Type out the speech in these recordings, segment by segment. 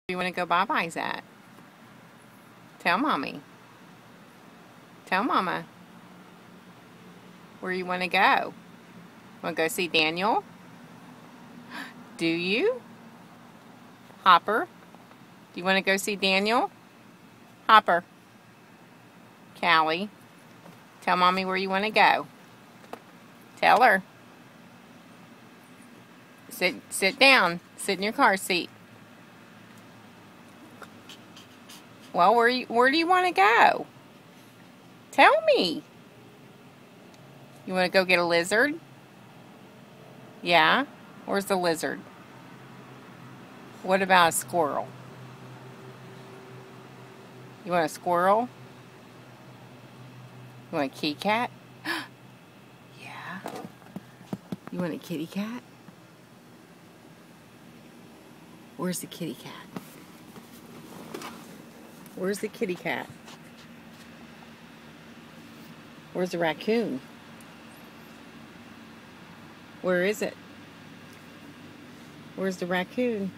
You want to go bye-byes at? Tell Mommy. Tell Mama. Where you want to go? Want to go see Daniel? Do you? Hopper? Do you want to go see Daniel? Hopper. Callie. Tell Mommy where you want to go. Tell her. Sit down. Sit in your car seat. Well, where do you want to go? Tell me. You want to go get a lizard? Yeah? Where's the lizard? What about a squirrel? You want a squirrel? You want a kitty cat? Yeah. You want a kitty cat? Where's the kitty cat? Where's the kitty cat? Where's the raccoon? Where is it? Where's the raccoon?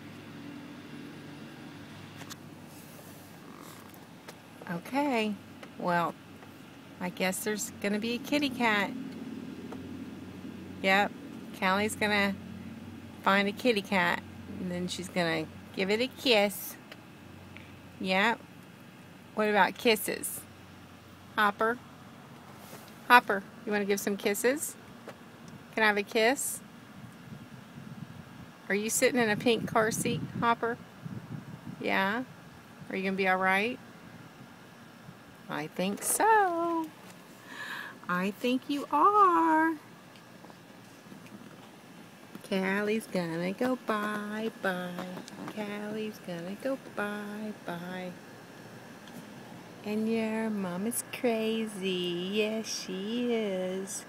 Okay, well, I guess there's gonna be a kitty cat. Yep, Callie's gonna find a kitty cat, and then she's gonna give it a kiss. Yep. What about kisses? Hopper? Hopper, you want to give some kisses? Can I have a kiss? Are you sitting in a pink car seat, Hopper? Yeah? Are you going to be alright? I think so. I think you are. Callie's gonna go bye-bye. Callie's gonna go bye-bye. And your mom is crazy. Yes, she is.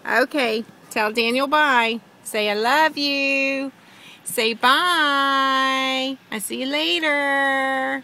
Okay, tell Daniel bye. Say I love you. Say bye. I'll see you later.